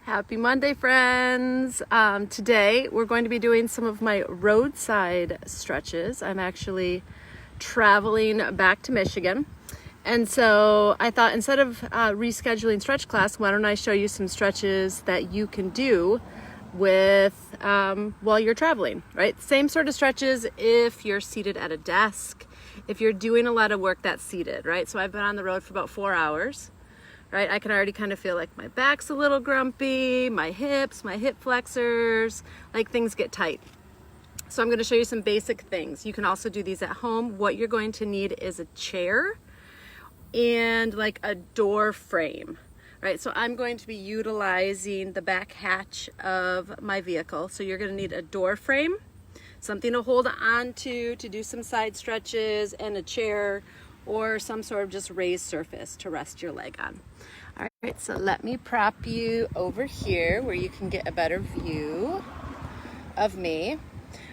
Happy Monday, friends. Today we're going to be doing some of my roadside stretches. I'm actually traveling back to Michigan. And so I thought instead of rescheduling stretch class, why don't I show you some stretches that you can do with while you're traveling, right? Same sort of stretches if you're seated at a desk, if you're doing a lot of work that's seated, right? So I've been on the road for about 4 hours. Right, I can already kind of feel like my back's a little grumpy, my hips, my hip flexors, like things get tight. So I'm going to show you some basic things. You can also do these at home. What you're going to need is a chair and like a door frame, right? So I'm going to be utilizing the back hatch of my vehicle. So you're going to need a door frame, something to hold on to do some side stretches, and a chair or some sort of just raised surface to rest your leg on. All right, so let me prop you over here where you can get a better view of me. All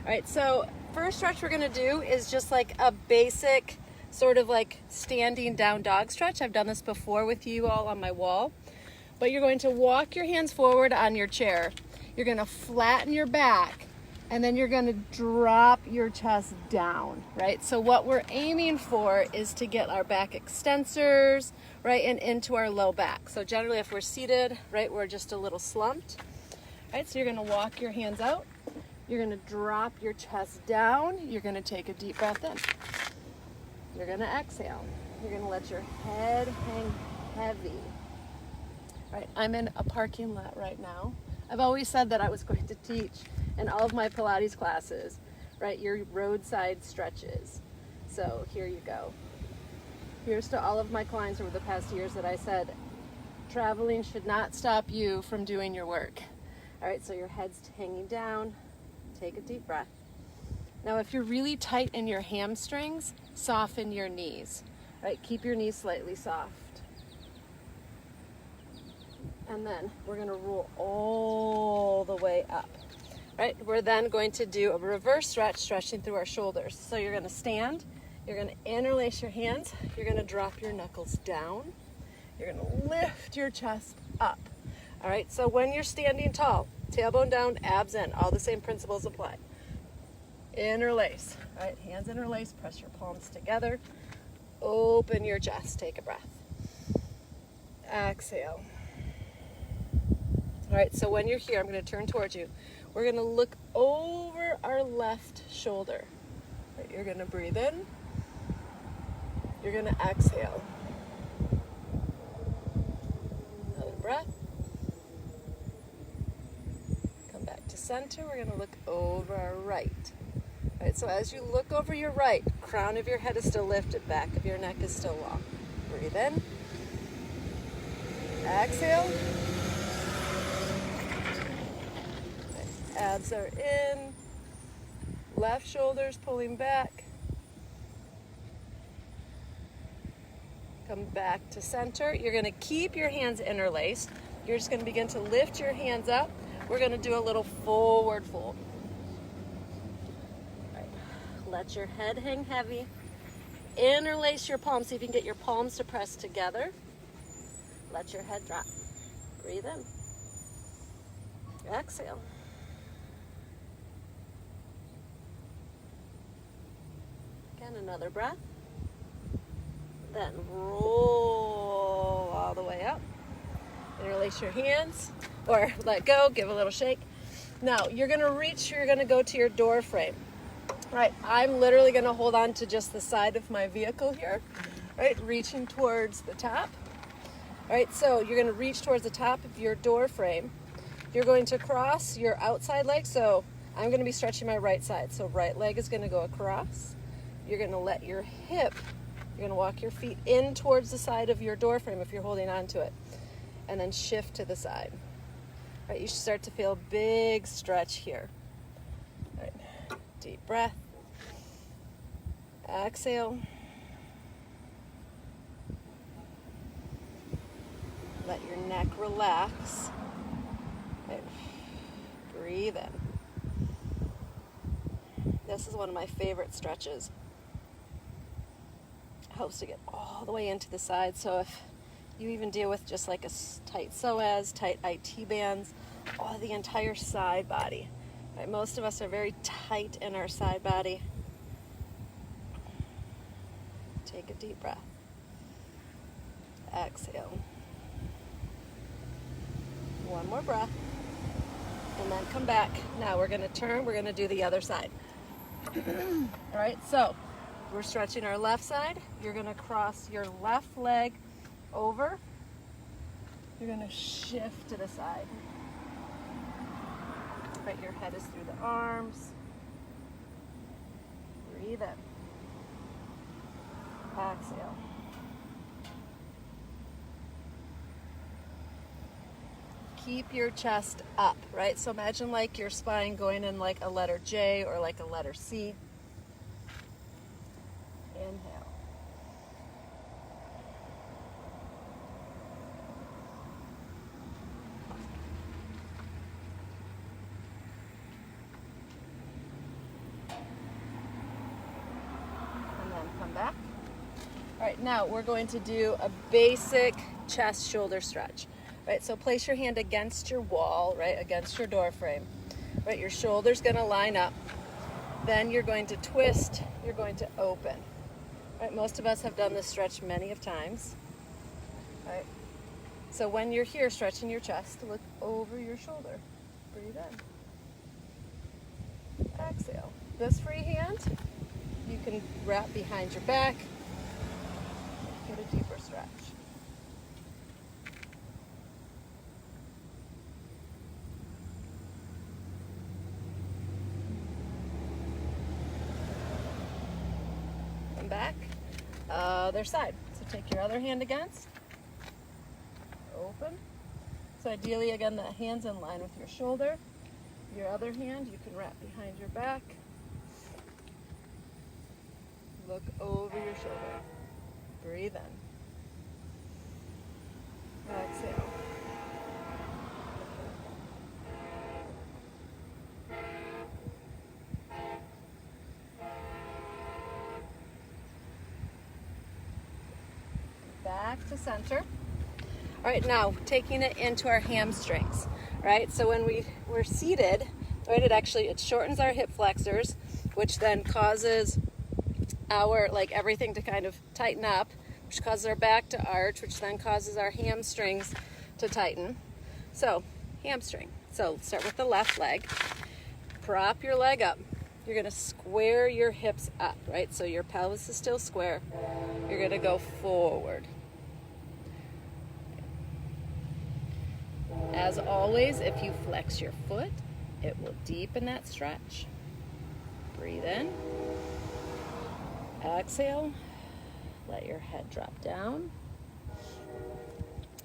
right, so first stretch we're gonna do is just like a basic sort of like standing down dog stretch. I've done this before with you all on my wall, but you're going to walk your hands forward on your chair. You're gonna flatten your back, and then you're going to drop your chest down, right? So what we're aiming for is to get our back extensors, right, and into our low back. So generally if we're seated, right, we're just a little slumped, right? So you're going to walk your hands out. You're going to drop your chest down. You're going to take a deep breath in. You're going to exhale. You're going to let your head hang heavy. Right, I'm in a parking lot right now. I've always said that I was going to teach in all of my Pilates classes, right, your roadside stretches. So here you go. Here's to all of my clients over the past years that I said, traveling should not stop you from doing your work. All right, so your head's hanging down, take a deep breath. Now, if you're really tight in your hamstrings, soften your knees, right? Keep your knees slightly soft. And then we're gonna roll all the way up. Right, we're then going to do a reverse stretch, stretching through our shoulders. So you're going to stand, you're going to interlace your hands, you're going to drop your knuckles down, you're going to lift your chest up. All right, so when you're standing tall, tailbone down, abs in, all the same principles apply. Interlace, all right, hands interlace, press your palms together, open your chest, take a breath. Exhale. All right, so when you're here, I'm going to turn towards you. We're going to look over our left shoulder. Right, you're going to breathe in. You're going to exhale. Another breath. Come back to center. We're going to look over our right. All right, so as you look over your right, crown of your head is still lifted, back of your neck is still long. Breathe in. Exhale. Abs are in, left shoulder's pulling back. Come back to center. You're going to keep your hands interlaced. You're just going to begin to lift your hands up. We're going to do a little forward fold. Right. Let your head hang heavy. Interlace your palms. See if you can get your palms to press together. Let your head drop. Breathe in. Exhale. Again, another breath. Then roll all the way up. Interlace your hands or let go, give a little shake. Now you're going to reach, you're going to go to your door frame. Right, I'm literally going to hold on to just the side of my vehicle here, right, reaching towards the top. All right, so you're going to reach towards the top of your door frame. You're going to cross your outside leg, so I'm going to be stretching my right side. So right leg is going to go across. You're going to let your hip, you're going to walk your feet in towards the side of your door frame if you're holding on to it, and then shift to the side. All right, you should start to feel a big stretch here. All right, deep breath. Exhale. Let your neck relax. All right. Breathe in. This is one of my favorite stretches. Helps to get all the way into the side. So if You even deal with just like a tight psoas, tight IT bands, the entire side body. Right, most of us are very tight in our side body. Take a deep breath. Exhale. One more breath. And then come back. Now we're going to turn. We're going to do the other side. All right, so we're stretching our left side. You're going to cross your left leg over. You're going to shift to the side. Right, your head is through the arms. Breathe in. Exhale. Keep your chest up, right? So imagine like your spine going in like a letter J or like a letter C. Inhale. And then come back. All right, now we're going to do a basic chest shoulder stretch. Right, so place your hand against your wall, right, against your door frame. Right, your shoulder's going to line up. Then you're going to twist, you're going to open. Right, most of us have done this stretch many of times. Right, so when you're here stretching your chest, look over your shoulder. Breathe in. Exhale. This free hand, you can wrap behind your back. Get a deeper stretch. Back, other side. So take your other hand against, open. So ideally, again, the hand's in line with your shoulder. Your other hand, you can wrap behind your back. Look over your shoulder. Breathe in. Exhale. Back to center. All right, now taking it into our hamstrings, right? So when we're seated, right, it shortens our hip flexors, which then causes our, like, everything to kind of tighten up, which causes our back to arch, which then causes our hamstrings to tighten. So, hamstring. So start with the left leg. Prop your leg up. You're going to square your hips up, right? So your pelvis is still square. You're going to go forward. As always, if you flex your foot, it will deepen that stretch. Breathe in. Exhale. Let your head drop down. All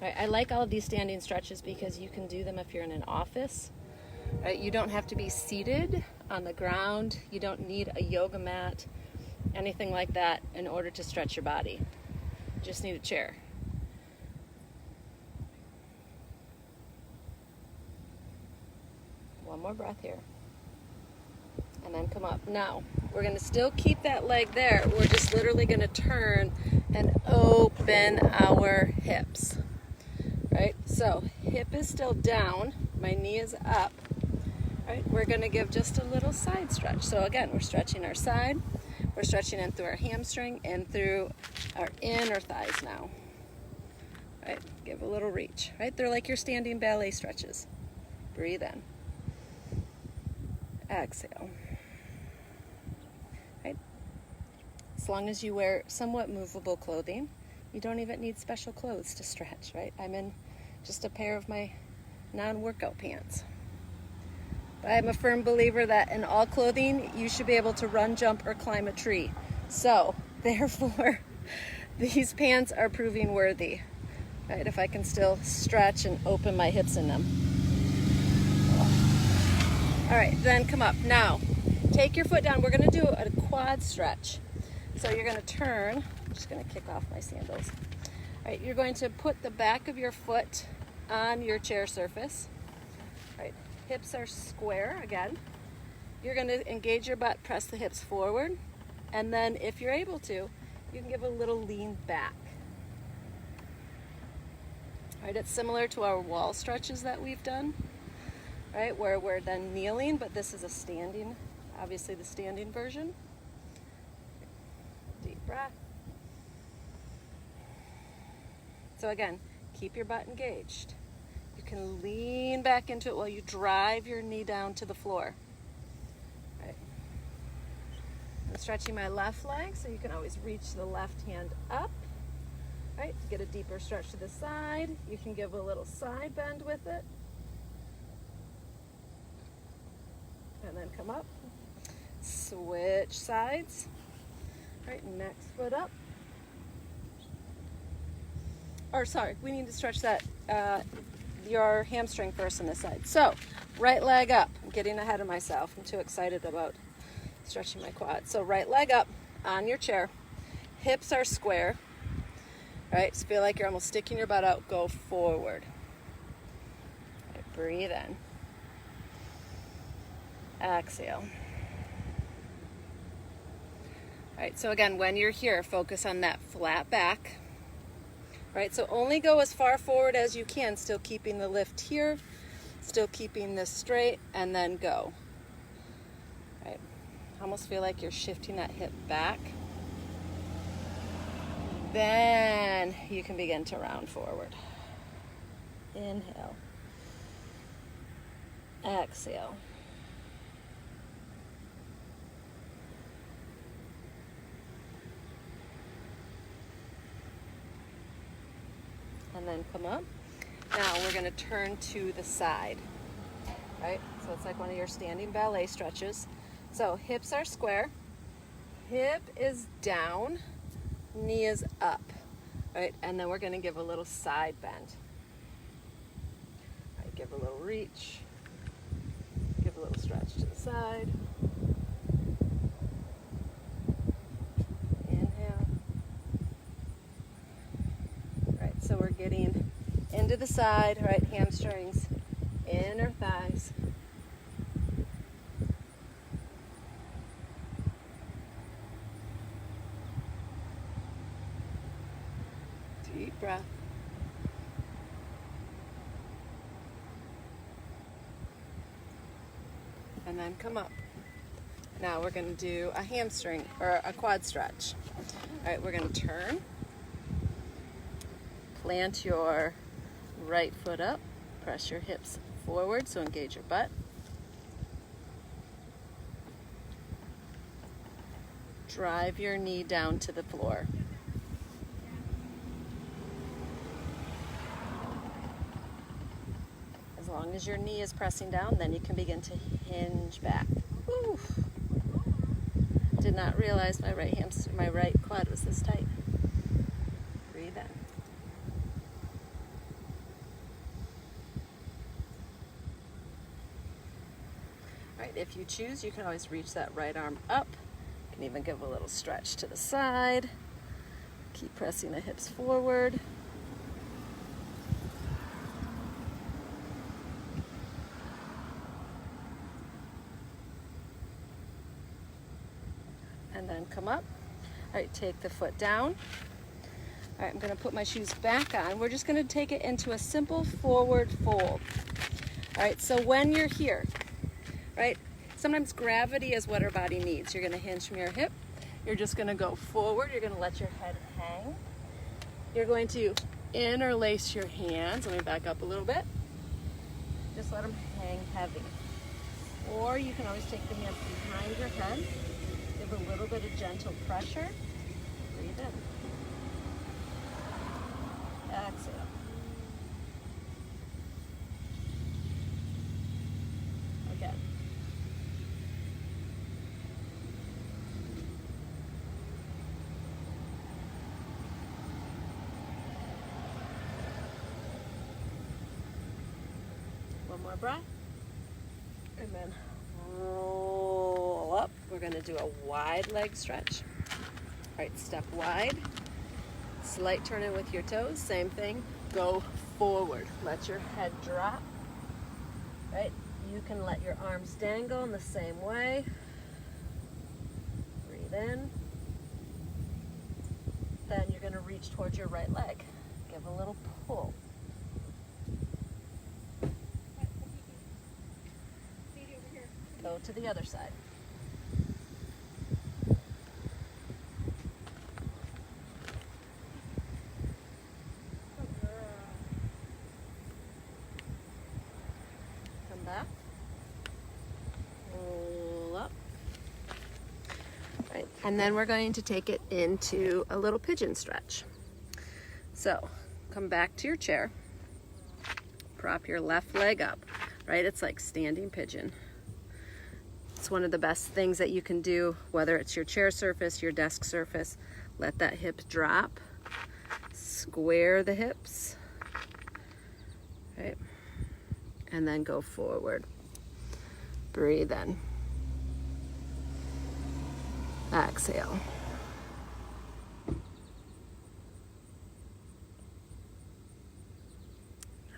right, I like all of these standing stretches because you can do them if you're in an office. Right, you don't have to be seated on the ground. You don't need a yoga mat, anything like that in order to stretch your body. You just need a chair. One more breath here. And then come up. Now, we're going to still keep that leg there. We're just literally going to turn and open our hips. Right? So, hip is still down. My knee is up. Right? We're going to give just a little side stretch. So again, we're stretching our side. We're stretching in through our hamstring and through our inner thighs now. Right? Give a little reach. Right? They're like your standing ballet stretches. Breathe in. Exhale. Right? As long as you wear somewhat movable clothing, you don't even need special clothes to stretch, right? I'm in just a pair of my non-workout pants. But I'm a firm believer that in all clothing, you should be able to run, jump, or climb a tree. So, therefore, these pants are proving worthy. Right? If I can still stretch and open my hips in them. All right, then come up. Now, take your foot down. We're going to do a quad stretch. So you're going to turn. I'm just going to kick off my sandals. All right, you're going to put the back of your foot on your chair surface. All right, hips are square again. You're going to engage your butt, press the hips forward, and then if you're able to, you can give a little lean back. Right, it's similar to our wall stretches that we've done, right, where we're then kneeling, but this is a standing, obviously the standing version. Deep breath. So again, keep your butt engaged. You can lean back into it while you drive your knee down to the floor. Right. I'm stretching my left leg, so you can always reach the left hand up. Right, get a deeper stretch to the side. You can give a little side bend with it. And then come up. Switch sides. Right, next foot up. Or sorry, we need to stretch that your hamstring first on this side. So, right leg up. I'm getting ahead of myself. I'm too excited about stretching my quad. So right leg up on your chair. Hips are square. Right, so feel like you're almost sticking your butt out. Go forward. Right, breathe in. Exhale. Right, so again, when you're here, focus on that flat back. Right, so only go as far forward as you can, still keeping the lift here, still keeping this straight, and then go. Right, almost feel like you're shifting that hip back. Then you can begin to round forward. Inhale. Exhale. And then come up. Now we're going to turn to the side. Right? So it's like one of your standing ballet stretches. So hips are square. Hip is down. Knee is up, right? And then we're going to give a little side bend. Right, give a little reach. Give a little stretch to the side. Inhale. Right, so we're getting into the side, right? Hamstrings, inner thighs. Deep breath. And then come up. Now we're going to do a hamstring or a quad stretch. All right, we're going to turn. Plant your right foot up. Press your hips forward, so engage your butt. Drive your knee down to the floor. As long as your knee is pressing down, then you can begin to hinge back. Whew. Did not realize my right quad was this tight. Breathe in. All right, if you choose, you can always reach that right arm up. You can even give a little stretch to the side. Keep pressing the hips forward. And then come up. All right, take the foot down. All right, I'm going to put my shoes back on. We're just going to take it into a simple forward fold. All right, so when you're here, right, sometimes gravity is what our body needs. You're going to hinge from your hip. You're just going to go forward. You're going to let your head hang. You're going to interlace your hands. Let me back up a little bit. Just let them hang heavy. Or you can always take the hands behind your head. Give a little bit of gentle pressure. Breathe in. Exhale. Again. One more breath. And then roll up. We're going to do a wide leg stretch. All right, step wide. Slight turn in with your toes. Same thing. Go forward. Let your head drop. Right? You can let your arms dangle in the same way. Breathe in. Then you're going to reach towards your right leg. Give a little pull. go to the other side. Come back. Roll up. Right. And then we're going to take it into a little pigeon stretch. So come back to your chair. Prop your left leg up, right? It's like standing pigeon. It's one of the best things that you can do, whether it's your chair surface, your desk surface. Let that hip drop. Square the hips, right? And then go forward. Breathe in. Exhale.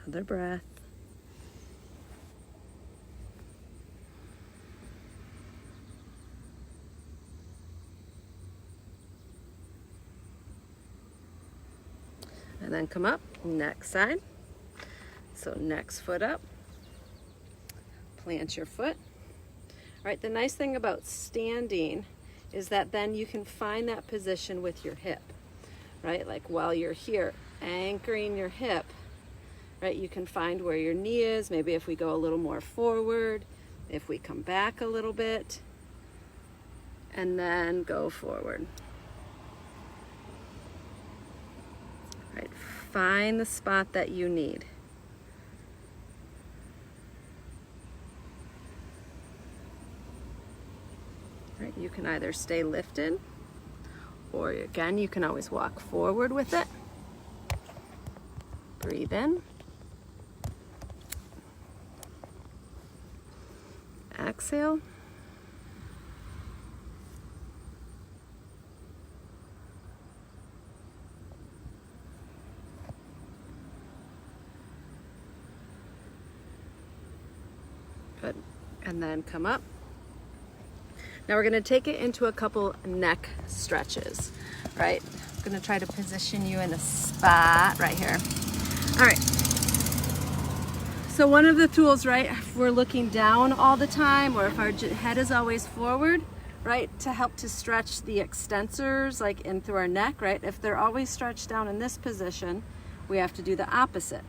Another breath. And then come up, next side. So next foot up. Plant your foot. All right, the nice thing about standing is that then you can find that position with your hip, right? Like while you're here, anchoring your hip, right? You can find where your knee is. Maybe if we go a little more forward, if we come back a little bit, and then go forward. Right, find the spot that you need. Right, you can either stay lifted, or again, you can always walk forward with it. Breathe in. Exhale. Good. And then come up. Now we're going to take it into a couple neck stretches, right? I'm going to try to position you in a spot right here. All right. So one of the tools, right, if we're looking down all the time, or if our head is always forward, right, to help to stretch the extensors like in through our neck, right? If they're always stretched down in this position, we have to do the opposite,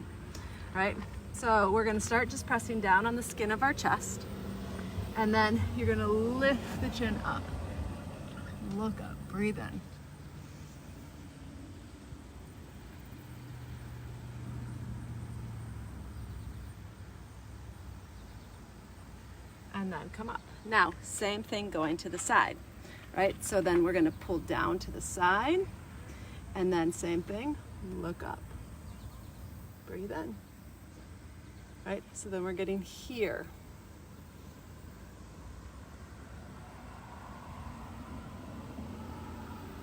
right? So we're going to start just pressing down on the skin of our chest, and then you're going to lift the chin up. Look up, breathe in. And then come up. Now, same thing going to the side, right? So then we're gonna pull down to the side, and then same thing, look up. Breathe in, right? So then we're getting here.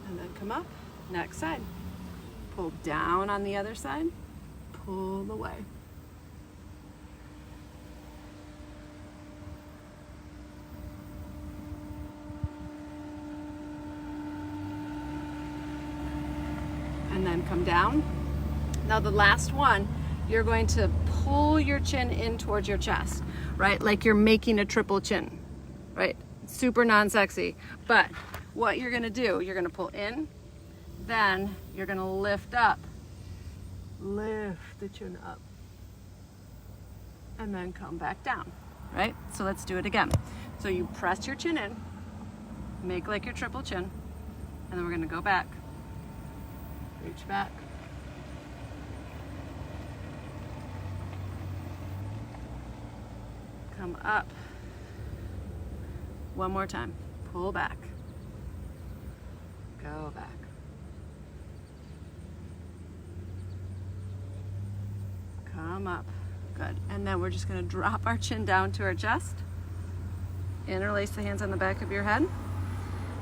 And then come up, next side. Pull down on the other side, pull away. And then come down. Now the last one, you're going to pull your chin in towards your chest, right? Like you're making a triple chin, right? Super non-sexy. But what you're gonna do, you're gonna pull in, then you're gonna lift up. Lift the chin up. And then come back down, right? So let's do it again. So you press your chin in, make like your triple chin, and then we're gonna go back. Reach back. Come up. One more time. Pull back. Go back. Come up. Good. And then we're just going to drop our chin down to our chest. Interlace the hands on the back of your head.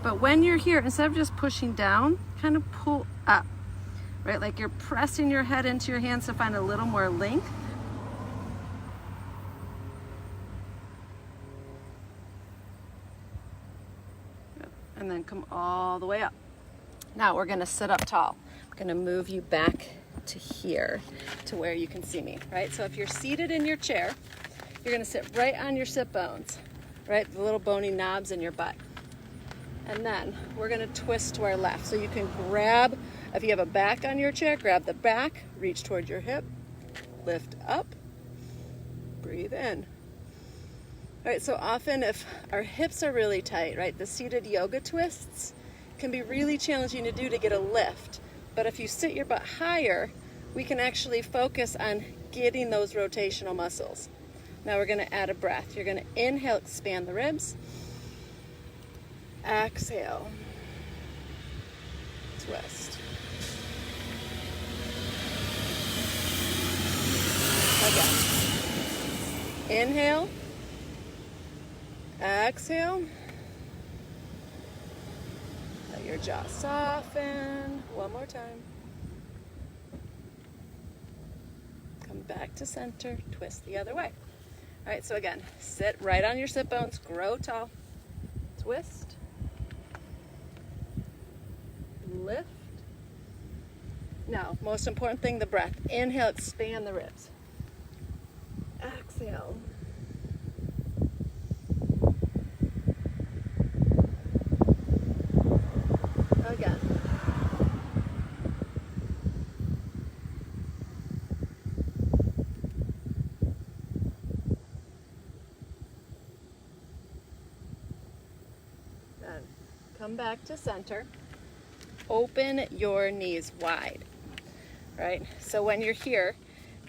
But when you're here, instead of just pushing down, kind of pull up. Right, like you're pressing your head into your hands to find a little more length. And then come all the way up. Now we're gonna sit up tall. I'm gonna move you back to here, to where you can see me, right? So if you're seated in your chair, you're gonna sit right on your sit bones, right? The little bony knobs in your butt. And then we're gonna twist to our left. So you can grab, if you have a back on your chair, grab the back, reach toward your hip, lift up, breathe in. All right, so often if our hips are really tight, right, the seated yoga twists can be really challenging to do to get a lift. But if you sit your butt higher, we can actually focus on getting those rotational muscles. Now we're gonna add a breath. You're gonna inhale, expand the ribs. Exhale, twist. Again. Inhale, exhale. Let your jaw soften. One more time. Come back to center, twist the other way. All right, so again, sit right on your sit bones, grow tall, twist. Lift. Now, most important thing, the breath. Inhale, expand the ribs. Exhale. Again. Then come back to center. Open your knees wide, right? So when you're here,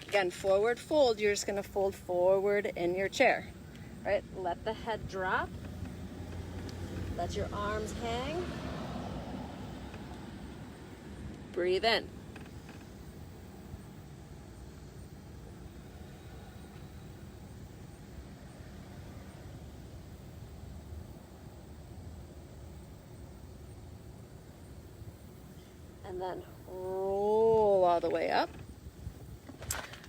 again, forward fold, you're just gonna fold forward in your chair, right? Let the head drop. Let your arms hang. Breathe in. And then roll all the way up.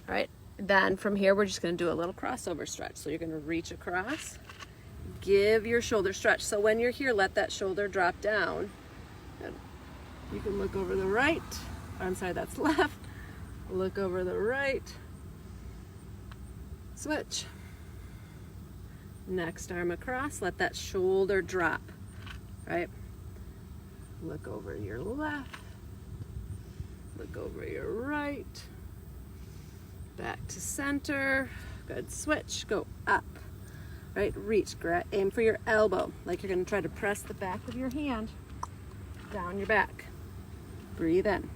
All right, then from here, we're just gonna do a little crossover stretch. So you're gonna reach across, give your shoulder stretch. So when you're here, let that shoulder drop down. And you can look over the right, I'm sorry, that's left. Look over the right, switch. Next arm across, let that shoulder drop, right? Look over your left. Look over your right, back to center, good, switch, go up, right, reach, aim for your elbow, like you're gonna try to press the back of your hand down your back, breathe in,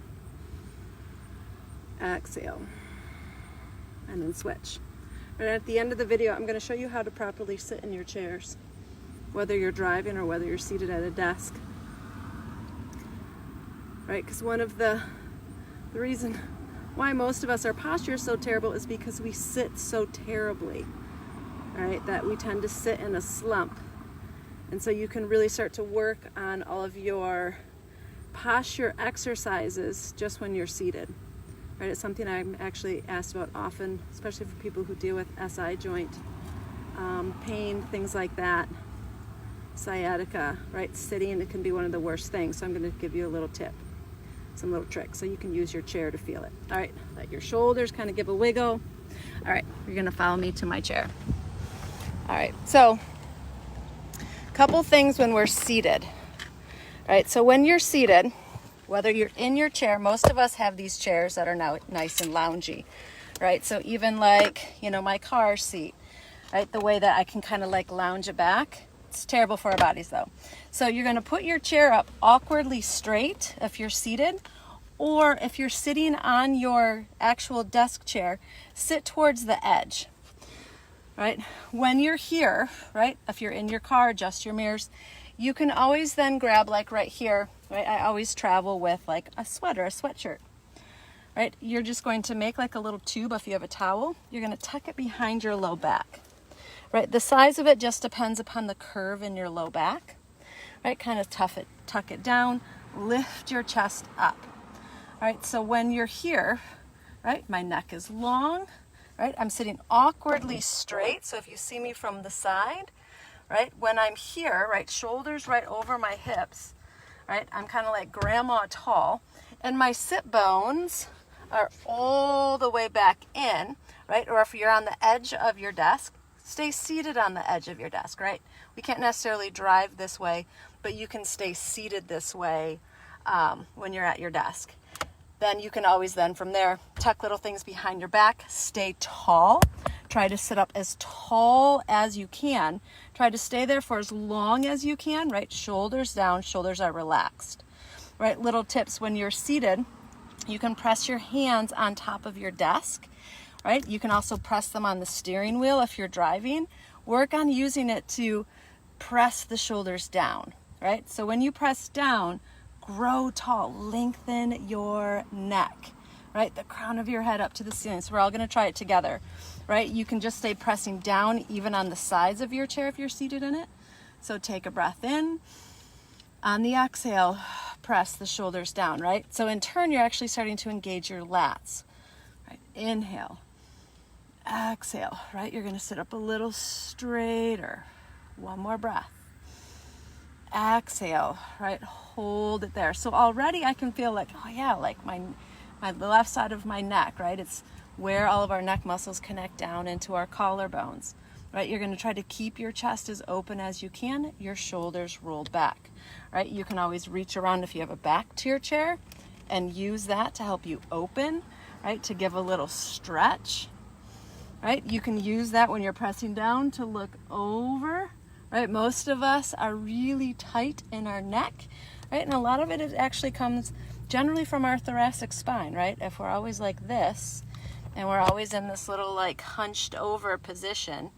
exhale, and then switch. And at the end of the video, I'm gonna show you how to properly sit in your chairs, whether you're driving or whether you're seated at a desk, right, because one of the reason why most of us, our posture is so terrible is because we sit so terribly, right? That we tend to sit in a slump. And so you can really start to work on all of your posture exercises just when you're seated, right? It's something I'm actually asked about often, especially for people who deal with SI joint pain, things like that, sciatica, right? Sitting, it can be one of the worst things. So I'm going to give you a little tip. Some little tricks so you can use your chair to feel it. All right, let your shoulders kind of give a wiggle. All right, you're gonna follow me to my chair. All right, so a couple things when we're seated. All right, so when you're seated, whether you're in your chair, most of us have these chairs that are now nice and loungy, right? So even like, you know, my car seat, right? The way that I can kind of like lounge it back. It's terrible for our bodies though. So you're gonna put your chair up awkwardly straight if you're seated, or if you're sitting on your actual desk chair, sit towards the edge, right? When you're here, right, if you're in your car, adjust your mirrors. You can always then grab like right here, right? I always travel with like a sweater, a sweatshirt, right? You're just going to make like a little tube if you have a towel. You're gonna tuck it behind your low back. Right, the size of it just depends upon the curve in your low back, right? Kind of tuck it down, lift your chest up, right? So when you're here, right, my neck is long, right? I'm sitting awkwardly straight. So if you see me from the side, right, when I'm here, right, shoulders right over my hips, right? I'm kind of like grandma tall, and my sit bones are all the way back in, right? Or if you're on the edge of your desk, stay seated on the edge of your desk, right? We can't necessarily drive this way, but you can stay seated this way when you're at your desk. Then you can always then from there tuck little things behind your back, stay tall. Try to sit up as tall as you can. Try to stay there for as long as you can, right? Shoulders down, shoulders are relaxed. Right, little tips when you're seated, you can press your hands on top of your desk, right? You can also press them on the steering wheel if you're driving. Work on using it to press the shoulders down, right? So when you press down, grow tall, lengthen your neck, right? The crown of your head up to the ceiling. So we're all gonna try it together, right? You can just stay pressing down even on the sides of your chair if you're seated in it. So take a breath in. On the exhale, press the shoulders down, right? So in turn, you're actually starting to engage your lats, right? Inhale, exhale, right? You're gonna sit up a little straighter. One more breath. Exhale, right? Hold it there. So already I can feel like, oh yeah, like the left side of my neck, right? It's where all of our neck muscles connect down into our collarbones, right? You're gonna try to keep your chest as open as you can, your shoulders rolled back, right? You can always reach around if you have a back to your chair and use that to help you open, right? To give a little stretch, right? You can use that when you're pressing down to look over, right? Most of us are really tight in our neck, right? And a lot of it actually comes generally from our thoracic spine, right? If we're always like this and we're always in this little like hunched over position,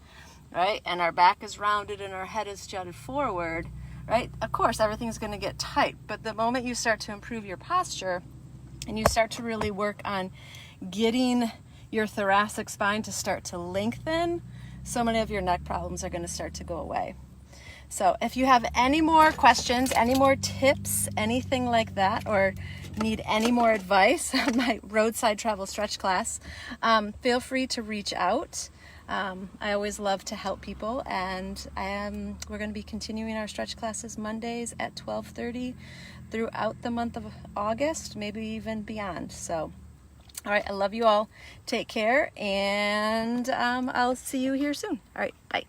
right? And our back is rounded and our head is jutted forward, right? Of course, everything's going to get tight. But the moment you start to improve your posture and you start to really work on getting your thoracic spine to start to lengthen, so many of your neck problems are going to start to go away. So if you have any more questions, any more tips, anything like that, or need any more advice on my roadside travel stretch class, feel free to reach out. I always love to help people, and we're going to be continuing our stretch classes Mondays at 12:30 throughout the month of August, maybe even beyond. So, all right, I love you all. Take care, and I'll see you here soon. All right, bye.